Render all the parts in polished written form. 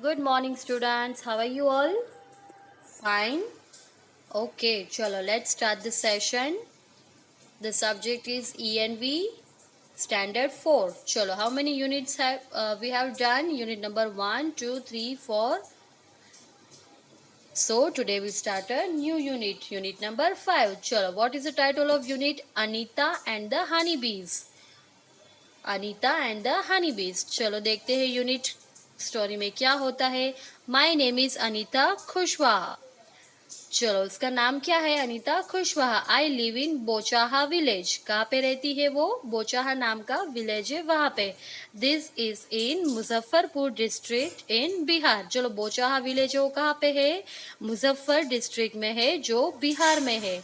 Good morning, students. How are you all? Fine. Okay, chalo, let's start the session. The subject is ENV Standard 4. Chalo, how many units have we have done? Unit number 1, 2, 3, 4. So today we start a new unit. Unit number 5. Chalo, what is the title of unit? Anita and the Honeybees. Anita and the honey bees. चलो देखते हैं unit story में क्या होता है। My name is Anita Kushwaha. चलो उसका नाम क्या है? Anita Kushwaha. I live in Bochaha village. कहाँ पे रहती है वो? बोचाहा नाम का विलेज है वहाँ पे। This is in Muzaffarpur district in Bihar. चलो बोचाहा विलेज वो कहाँ पे है? मुजफ्फर डिस्ट्रिक्ट में है जो बिहार में है।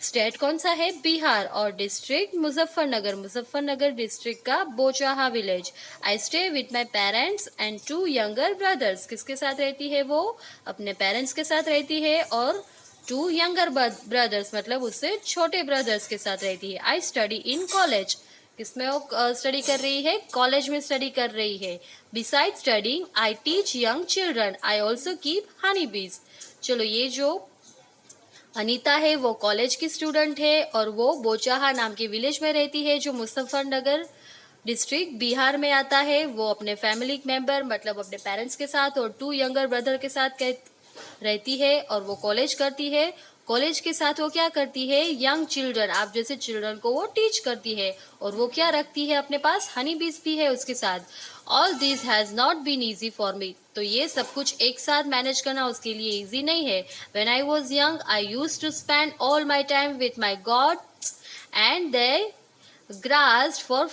स्टेट कौन सा है? बिहार। और डिस्ट्रिक्ट मुजफ्फरनगर। मुजफ्फरनगर डिस्ट्रिक्ट का Bochaha village. I stay with my parents and 2 younger brothers. किसके साथ रहती है वो? अपने पेरेंट्स के साथ रहती है और 2 यंगर ब्रदर्स मतलब उससे छोटे ब्रदर्स के साथ रहती है। I study in college. किसमें वो स्टडी कर रही है? कॉलेज में स्टडी कर रही है। Beside studying I teach young children. I also keep Honey bees. चलो ये जो अनीता है वो कॉलेज की स्टूडेंट है और वो बोचाहा नाम के विलेज में रहती है जो मुजफ्फरनगर डिस्ट्रिक्ट बिहार में आता है। वो अपने फैमिली मेंबर मतलब अपने पेरेंट्स के साथ और 2 यंगर ब्रदर के साथ रहती है और वो कॉलेज करती है। कॉलेज के साथ वो क्या करती है? यंग चिल्ड्रन, आप जैसे चिल्ड्रन को वो टीच करती है। और वो क्या रखती है अपने पास? हनी बीज भी है उसके साथ। All this has not been easy for me. तो ये सब कुछ एक साथ मैनेज करना उसके लिए ईजी नहीं है। When I was young I used to spend all my time with my goats and they grazed for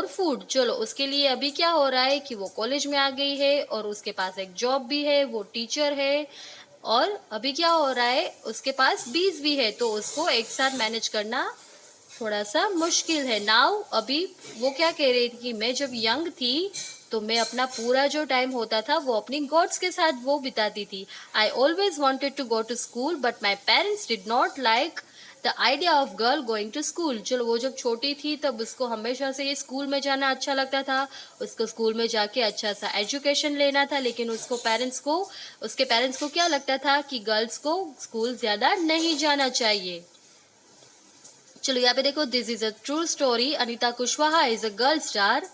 food. चलो उसके लिए अभी क्या हो रहा है कि वो कॉलेज में आ गई है और उसके पास एक जॉब भी है, वो टीचर है। और अभी क्या हो रहा है? उसके पास बीज भी है तो उसको एक साथ मैनेज करना थोड़ा सा मुश्किल है। नाउ अभी वो क्या कह रही थी कि मैं जब यंग थी तो मैं अपना पूरा जो टाइम होता था वो अपनी गॉड्स के साथ वो बिताती थी। I always wanted to go to school but my parents did not like the idea of girl going to school. चलो वो जब छोटी थी तब उसको हमेशा से ये स्कूल में जाना अच्छा लगता था। उसको स्कूल में जाके अच्छा सा एजुकेशन लेना था, लेकिन उसके पेरेंट्स को क्या लगता था कि गर्ल्स को स्कूल ज़्यादा नहीं जाना चाहिए। चलो यहाँ पे देखो, this is a true story. Anita Kushwaha is a girl star.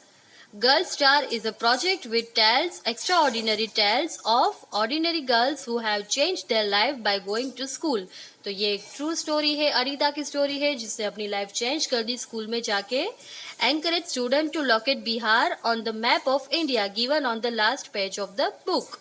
Girl Star is a project which tells extraordinary tales of ordinary girls who have changed their life by going to school। तो ये एक ट्रू स्टोरी है, अनीता की story है जिसने अपनी life change कर दी school में जाके। Encourage student to locate Bihar on the map of India given on the last page of the book.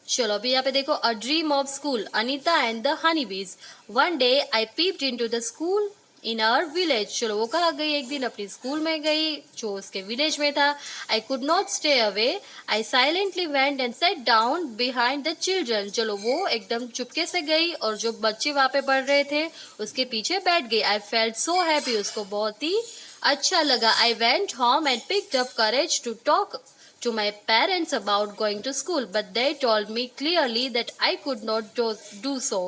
चलो अभी यहाँ पे देखो, a dream of school, Anita and the honey bees. One day I peeped into the school in our village. चलो वो कहाँ गई? एक दिन अपनी स्कूल में गई जो उसके विलेज में था। I could not stay away. I silently went and set down behind the children. चलो वो एकदम चुपके से गई और जो बच्चे वहाँ पे पढ़ रहे थे उसके पीछे बैठ गई। I felt so happy. उसको बहुत ही अच्छा लगा। I went home and picked up courage to talk to my parents about going to school, but they told me clearly that I could not do so.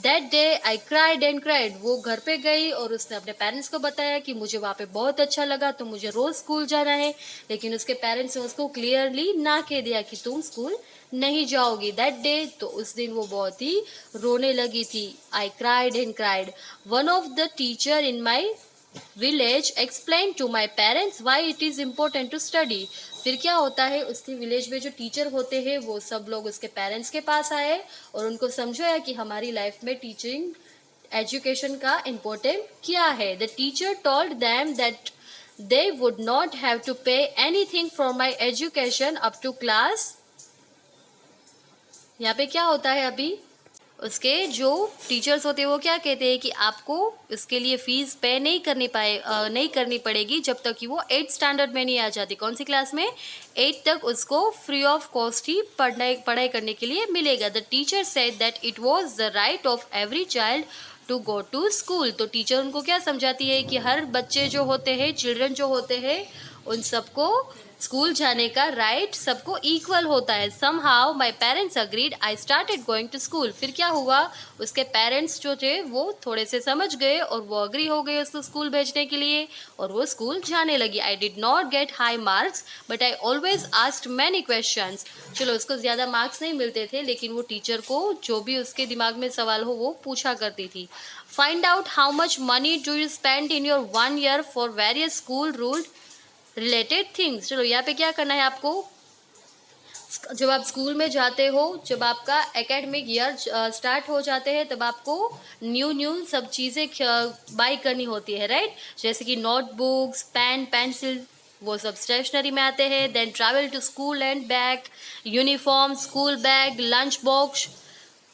That day I cried and cried. वो घर पे गई और उसने अपने parents को बताया कि मुझे वहाँ पे बहुत अच्छा लगा तो मुझे रोज़ स्कूल जाना है, लेकिन उसके पेरेंट्स ने उसको क्लियरली ना कह दिया कि तुम स्कूल नहीं जाओगी। दैट डे, तो उस दिन वो बहुत ही रोने लगी थी। I cried and cried. One of the teacher in my village explain to my parents why it is important to study. फिर क्या होता है, उसके विलेज में जो टीचर होते हैं वो सब लोग उसके पेरेंट्स के पास आए और उनको समझाया कि हमारी लाइफ में टीचिंग एजुकेशन का इम्पोर्टेंट क्या है। The teacher told them that they would not have to pay anything for my education up to class. यहाँ पे क्या होता है, अभी उसके जो टीचर्स होते हैं वो क्या कहते हैं कि आपको इसके लिए फ़ीस पे नहीं करनी पड़ेगी जब तक कि वो 8th स्टैंडर्ड में नहीं आ जाती। कौन सी क्लास में? 8 तक उसको फ्री ऑफ कॉस्ट ही पढ़ाई करने के लिए मिलेगा। The teacher said that it was the right of every child to go to school. तो टीचर उनको क्या समझाती है कि हर बच्चे जो होते हैं, चिल्ड्रन जो होते हैं, उन सबको स्कूल जाने का राइट सबको इक्वल होता है। Somehow my parents agreed, I started going to school. फिर क्या हुआ, उसके पेरेंट्स जो थे वो थोड़े से समझ गए और वो अग्री हो गए उसको स्कूल भेजने के लिए, और वो स्कूल जाने लगी। आई did not get high marks but I always asked many questions. चलो, उसको ज़्यादा मार्क्स नहीं मिलते थे, लेकिन वो टीचर को जो भी उसके दिमाग में सवाल हो वो पूछा करती थी। Find out how much money do you spend in your 1 year for various school rule related things. चलो, यहाँ पे क्या करना है आपको, जब आप स्कूल में जाते हो, जब आपका एकेडमिक ईयर स्टार्ट हो जाते हैं, तब आपको न्यू सब चीज़ें बाई करनी होती है, राइट। जैसे कि नोटबुक्स, पेन, पेंसिल, वो सब स्टेशनरी में आते हैं। Then travel to school and bag, uniform, school bag, lunch box,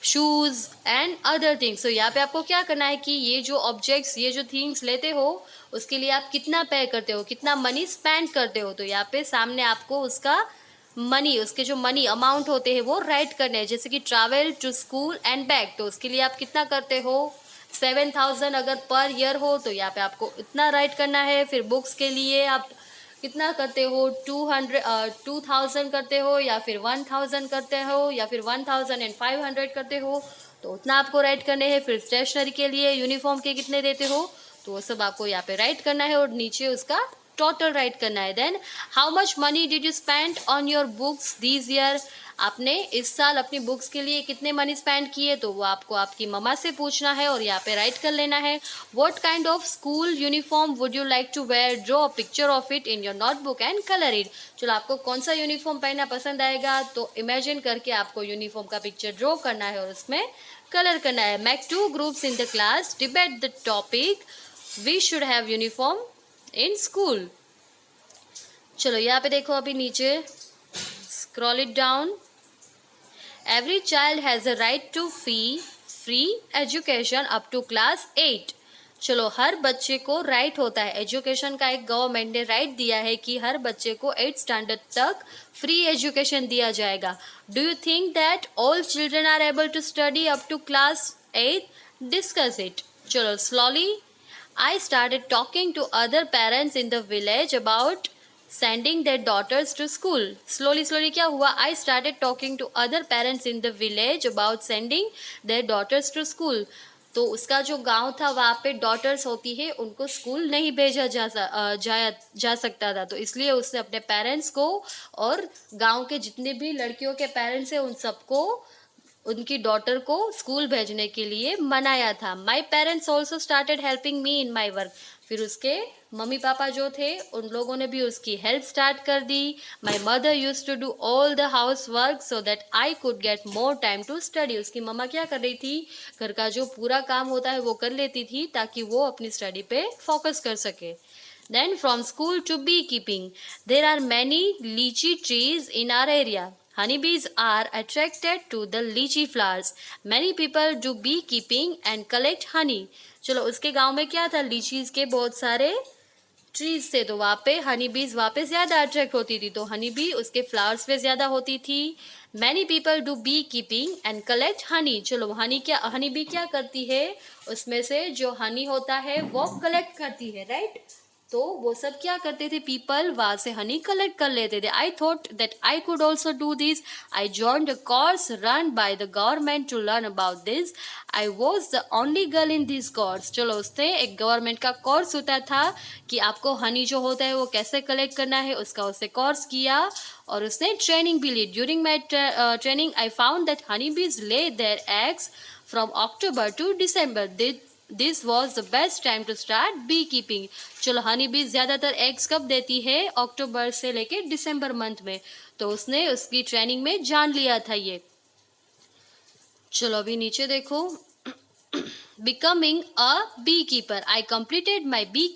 shoes and other things. तो यहाँ पे आपको क्या करना है कि ये जो ऑब्जेक्ट्स, ये जो थिंग्स लेते हो, उसके लिए आप कितना पे करते हो, कितना मनी स्पेंड करते हो। तो यहाँ पे सामने आपको उसका मनी, उसके जो मनी अमाउंट होते हैं वो राइट करने हैं। जैसे कि travel to school and back, तो उसके लिए आप कितना करते हो, 7,000 अगर पर ईयर हो तो यहाँ पे आपको इतना राइट करना है। फिर बुक्स के लिए आप कितना करते हो, 2,000 करते हो, या फिर 1,000 करते हो, या फिर 1,500 करते हो, तो उतना आपको राइट करने हैं। फिर स्टेशनरी के लिए, यूनिफॉर्म के कितने देते हो, तो वो सब आपको यहाँ पे राइट करना है, और नीचे उसका टोटल राइट करना है। Then how much money did you spend on your books this year, आपने इस साल अपनी बुक्स के लिए कितने मनी स्पेंड किए, तो वो आपको आपकी मम्मा से पूछना है और यहाँ पे राइट कर लेना है। What kind of school uniform would you like to wear, draw a picture of it in your notebook and colour it. चलो, आपको कौन सा यूनिफॉर्म पहनना पसंद आएगा, तो इमेजिन करके आपको यूनिफॉर्म का पिक्चर ड्रॉ करना है और उसमें कलर करना है। Make 2 groups in the class, debate the topic, we should have uniform in school. चलो, यहाँ पे देखो, अभी नीचे scroll it down. Every child has a right to free education up to class 8। चलो, हर बच्चे को राइट होता है, एजुकेशन का एक गवर्नमेंट ने राइट दिया है कि हर बच्चे को 8 स्टैंडर्ड तक फ्री एजुकेशन दिया जाएगा। Do you think that all children are able to study up to class 8? Discuss it. चलो, slowly I started talking to other parents in the village about sending their daughters to school. Slowly क्या हुआ, I started talking to other parents in the village about sending their daughters to school. तो उसका जो गांव था वहाँ पे daughters होती है, उनको स्कूल नहीं भेजा जा सकता था, तो इसलिए उसने अपने पेरेंट्स को और गांव के जितने भी लड़कियों के पेरेंट्स हैं उन सबको उनकी डॉटर को स्कूल भेजने के लिए मनाया था। My parents also started helping me in my work. फिर उसके मम्मी पापा जो थे उन लोगों ने भी उसकी हेल्प स्टार्ट कर दी। My mother use to do all the house work so that I could get more time to study. उसकी मम्मा क्या कर रही थी, घर का जो पूरा काम होता है वो कर लेती थी ताकि वो अपनी स्टडी पे फोकस कर सके। Then from school to beekeeping, there are many lychee trees in our area. Honeybees are attracted to the lychee flowers. Many people do beekeeping and collect honey. चलो, उसके गांव में क्या था, लीचीज के बहुत सारे ट्रीज थे, तो वहाँ पे हनी बीज वहाँ पे ज़्यादा अट्रैक्ट होती थी, तो हनी बी उसके फ्लावर्स पे ज़्यादा होती थी। Many people do bee keeping and collect honey. चलो, हनी बी क्या करती है, उसमें से जो हनी होता है वो कलेक्ट करती है, राइट। तो वो सब क्या करते थे, पीपल वहाँ से हनी कलेक्ट कर लेते थे। I thought that I could also do this. I joined a course run by the government to learn about this. I was the only girl in this course. चलो, उसने एक गवर्नमेंट का course होता था कि आपको हनी जो होता है वो कैसे कलेक्ट करना है, उसका उसने कोर्स किया और उसने ट्रेनिंग भी ली। During my training I found that honey bees lay their eggs from October to December. This was the best time to start bee keeping. चलो, हनी बी ज़्यादातर एग्स कब देती है, अक्टूबर से लेके दिसंबर मंथ में, तो उसने उसकी ट्रेनिंग में जान लिया था ये। चलो, अभी नीचे देखो, becoming a bee keeper, I completed my bee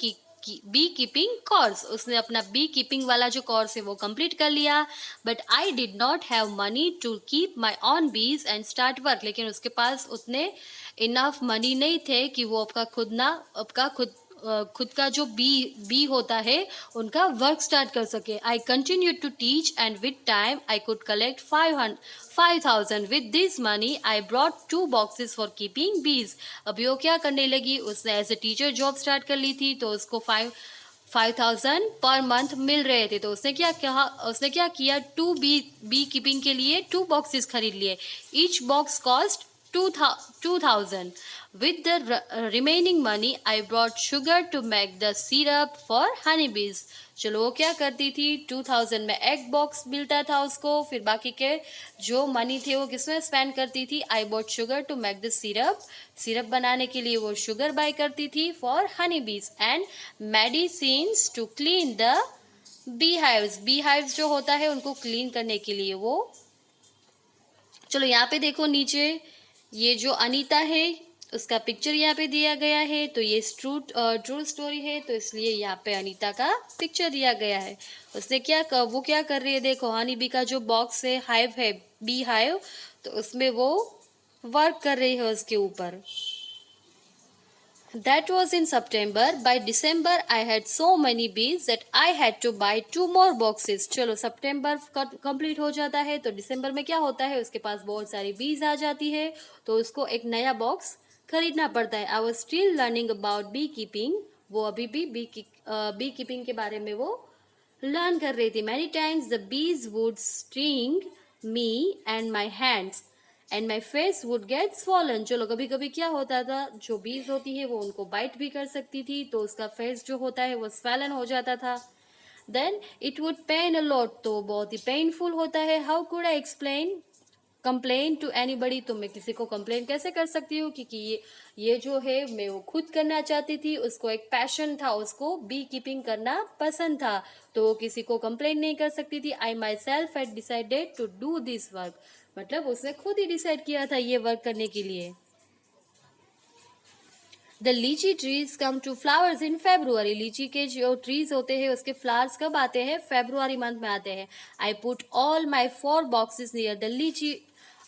keeping course. उसने अपना बी कीपिंग वाला जो कोर्स है वो कंप्लीट कर लिया। But I did not have money to keep my own bees and start work. लेकिन उसके पास उतने इनफ मनी नहीं थे कि वो खुद का जो बी होता है उनका वर्क स्टार्ट कर सके। I continue to teach and with time I could collect 5,000। With this money I brought 2 boxes for keeping bees. अभी वो क्या करने लगी, उसने as a teacher job start कर ली थी, तो उसको 5,000 पर मंथ मिल रहे थे। तो उसने क्या किया, टू बी कीपिंग के लिए 2 बॉक्सेस खरीद लिए। Each box cost 2,000। With the remaining money I brought sugar to make the syrup for honey bees. चलो वो क्या करती थी, 2,000 में एक बॉक्स मिलता था उसको, फिर बाकी के जो मनी थे वो किसमें स्पेंड करती थी, I bought sugar to make the syrup बनाने के लिए वो शुगर बाय करती थी, for honey bees and medicines to clean the bee hives जो होता है उनको क्लीन करने के लिए वो। चलो यहाँ पे देखो नीचे, ये जो अनीता है उसका पिक्चर यहाँ पे दिया गया है। तो ये ट्रू स्टोरी है, तो इसलिए यहाँ पे अनीता का पिक्चर दिया गया है। वो क्या कर रही है, देखो हनी बी का जो बॉक्स है, हाइव है, बी हाइव, तो उसमें वो वर्क कर रही है उसके ऊपर। That was in September. By December, I had so many bees that I had to buy 2 more boxes. चलो सितंबर कंप्लीट हो जाता है, तो दिसंबर में क्या होता है, उसके पास बहुत सारी बीज आ जाती है, तो उसको एक नया बॉक्स खरीदना पड़ता है। I was still learning about bee keeping. वो अभी भी बी कीपिंग के बारे में वो लर्न कर रही थी। Many times the bees would sting me and my hands. And my face would get swollen. चलो कभी कभी क्या होता था, जो बीज होती है वो उनको बाइट भी कर सकती थी, तो उसका फेस जो होता है वो स्वैलन हो जाता था। Then it would pain a lot, तो बहुत ही पेनफुल होता है। How could I complain to anybody, तो मैं किसी को कंप्लेन कैसे कर सकती हूँ, क्योंकि ये जो है मैं वो खुद करना चाहती थी, उसको एक पैशन था, उसको बी कीपिंग करना पसंद था, तो वो किसी को कंप्लेन नहीं कर सकती थी। I myself had decided to do this work, मतलब उसने खुद ही डिसाइड किया था ये वर्क करने के लिए। The litchi trees come to flowers in February. लीची के जो ट्रीज होते हैं उसके फ्लावर्स कब आते हैं, फेब्रुअरी मंथ में आते हैं। I put all my 4 boxes near the litchi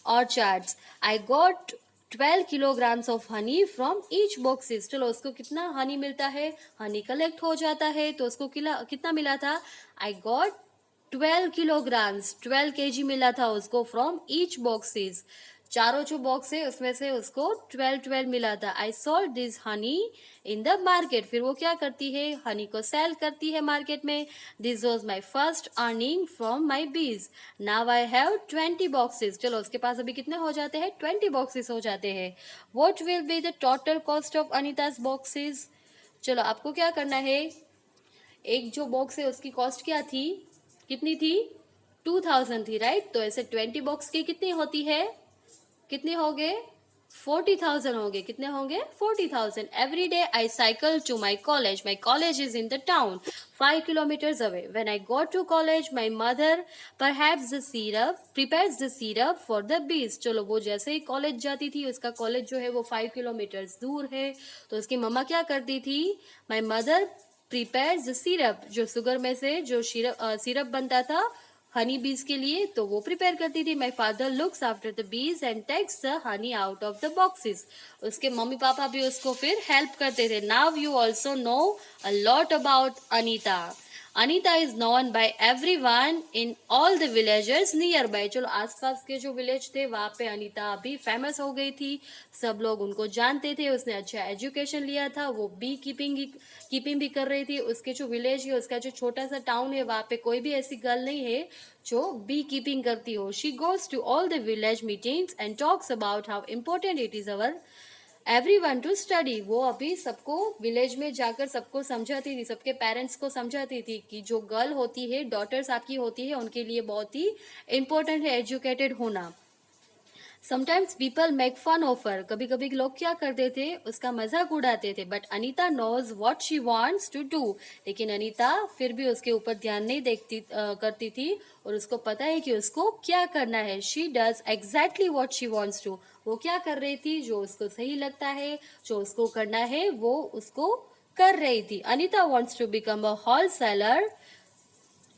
orchards. I got 12 kilograms of honey from each boxes. चलो उसको कितना हनी मिलता है, हनी कलेक्ट हो जाता है, तो उसको कितना मिला था, आई गॉट 12 kilograms, 12 kg मिला था उसको फ्रॉम ईच बॉक्सेस। चारों जो बॉक्स है उसमें से उसको 12 मिला था। I sold this Honey in the market. फिर वो क्या करती है, हनी को सेल करती है मार्केट में। This was my first earning from my bees. Now I have 20 boxes. चलो उसके पास अभी कितने हो जाते हैं, 20 बॉक्सेस हो जाते हैं। What will be the total cost of Anita's boxes. चलो आपको क्या करना है, एक जो बॉक्स है उसकी कॉस्ट क्या थी, कितनी थी, 2,000 थी, राइट। तो ऐसे 20 बॉक्स की कितनी होती है, कितने हो गए, 40,000 हो गए। कितने होंगे, 40,000। Every day I cycle to my college is in the town 5 kilometers away. When I go to college, my mother prepares the syrup for the bees. चलो वो जैसे ही कॉलेज जाती थी, उसका कॉलेज जो है वो 5 kilometers दूर है, तो उसकी मम्मा क्या करती थी, my mother prepares the syrup, जो शुगर में से जो सिरप बनता था हनी बीज के लिए, तो वो प्रिपेयर करती थी। My father looks after the bees and takes the honey out of the boxes. उसके मम्मी पापा भी उसको फिर हेल्प करते थे। Now you also know a lot about Anita. Anita is known by everyone in all the villages nearby. चलो आसपास के जो विलेज थे वहाँ पे अनीता अभी फेमस हो गई थी, सब लोग उनको जानते थे, उसने अच्छा एजुकेशन लिया था, वो बी कीपिंग भी कर रही थी। उसके जो विलेज है, उसका जो छोटा सा टाउन है, वहाँ पे कोई भी ऐसी गर्ल नहीं है जो बी कीपिंग करती हो। She goes to all the village meetings and talks about how important it is our everyone to study. वो अभी सबको विलेज में जाकर सबको समझाती थी, सबके पेरेंट्स को समझाती थी कि जो गर्ल होती है, डॉटर्स आपकी होती है, उनके लिए बहुत ही इम्पोर्टेंट है एजुकेटेड होना। Sometimes people make fun of her. कभी कभी लोग क्या करते थे, उसका मजाक उड़ाते थे। But Anita knows what she wants to do. लेकिन अनीता फिर भी उसके ऊपर ध्यान नहीं करती थी, और उसको पता है कि उसको क्या करना है। She does exactly what she wants to. वो क्या कर रही थी, जो उसको सही लगता है, जो उसको करना है, वो उसको कर रही थी। Anita wants to become a wholesaler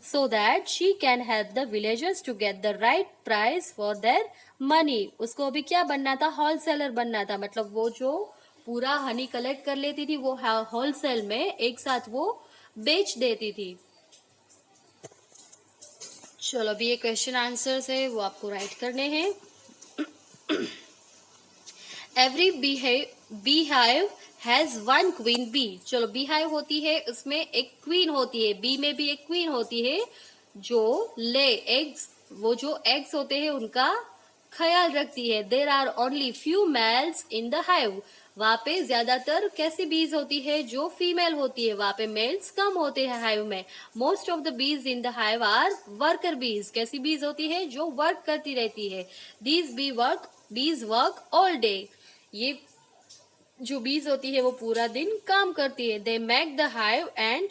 so that she can help the villagers to get the right price for their money. उसको अभी क्या बनना था, होलसेलर बनना था। मतलब वो जो पूरा हनी कलेक्ट कर लेती थी, वो होलसेल में एक साथ वो बेच देती थी। चलो अभी ये क्वेश्चन आंसर्स है, वो आपको राइट करने हैं। Every beehive has one queen bee. चलो बी हाइव होती है, उसमें एक क्वीन होती है, बी में भी एक क्वीन होती है जो ले एग्स, वो जो एग्स होते हैं उनका ख्याल रखती है। There are only few males in the hive. वहां पे ज्यादातर कैसी बीज होती है जो फीमेल होती है, वहां पे मेल्स कम होते हैं हाइव में। Most of the bees in the hive are worker bees. कैसी बीज होती है जो वर्क करती रहती है। These be's verb all day. ये जो बीज होती है वो पूरा दिन काम करती है। They make the hive and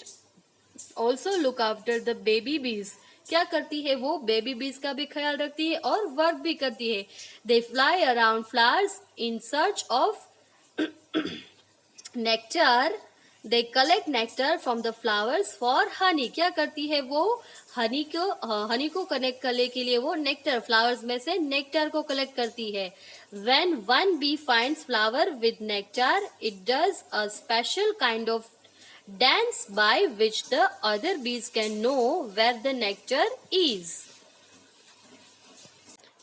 also look after the baby बीज। क्या करती है वो, बेबी बीज का भी ख्याल रखती है और वर्क भी करती है। They fly around flowers in search of nectar. They collect nectar from the flowers for Honey. क्या करती है वो, हनी को कनेक्ट करने के लिए वो नेक्टर, फ्लावर्स में से नेक्टर को कलेक्ट करती है। When one bee finds flower with nectar, it does a special kind of dance by which the other bees can know where the nectar is.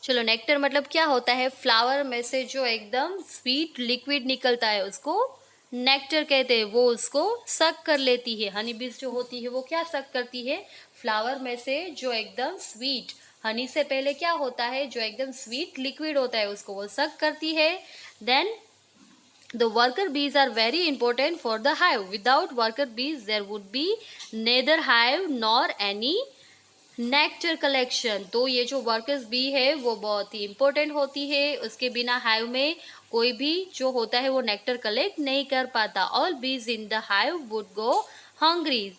चलो नेक्टर मतलब क्या होता है, फ्लावर में से जो एकदम स्वीट लिक्विड निकलता है उसको नेक्टर कहते हैं। वो उसको सक कर लेती है। हनी बीज जो होती है वो क्या सक करती है, फ्लावर में से जो एकदम स्वीट, हनी से पहले क्या होता है, जो एकदम स्वीट लिक्विड होता है उसको वो सक करती है। Then the worker bees are very important for the hive. Without worker bees there would be neither hive nor any nectar collection. तो ये जो वर्कर्स बी है वो बहुत ही इंपॉर्टेंट होती है, उसके बिना हाइव में कोई भी जो होता है वो नेक्टर कलेक्ट नहीं कर पाता। All bees in the hive would go hungry.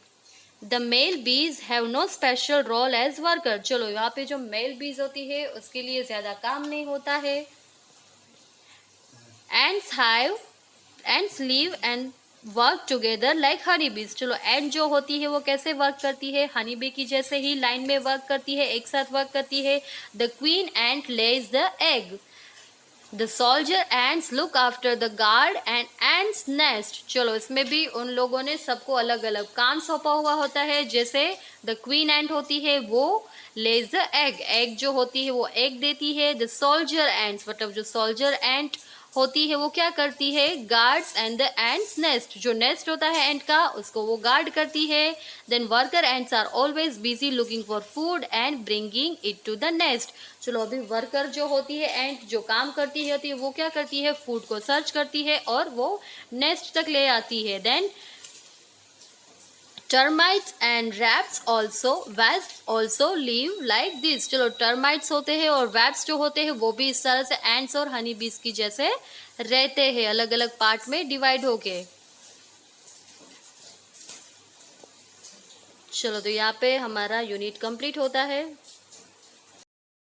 The male bees have no special role as worker. चलो यहाँ पे जो मेल बीज होती है उसके लिए ज्यादा काम नहीं होता है। Ends leave and work together like Honey bees. चलो एंड जो होती है वो कैसे वर्क करती है, हनी बी की जैसे ही लाइन में वर्क करती है, एक साथ वर्क करती है। The queen ant Lay's the egg. The soldier ends look after the guard and ends nest. चलो इसमें भी उन लोगों ने सबको अलग अलग काम सौंपा हुआ होता है। जैसे द क्वीन एंट होती है वो लेज द एग, एग जो होती है वो एग देती है। द सोल्जर एंड्स मतलब जो सोल्जर एंट होती है वो क्या करती है, guards and the ants nest, जो नेस्ट होता है एंट का उसको वो गार्ड करती है। Then worker ants are always busy looking for food and bringing it to the nest. चलो अभी वर्कर जो होती है एंट जो काम करती है वो क्या करती है, फूड को सर्च करती है और वो नेस्ट तक ले आती है। Then termites and raps also live like this. चलो टर्माइट्स होते हैं और रैप्स जो होते हैं वो भी इस तरह से एंड्स और हनी बीज की जैसे रहते हैं, अलग अलग पार्ट में डिवाइड होके। चलो तो यहाँ पे हमारा यूनिट कंप्लीट होता है।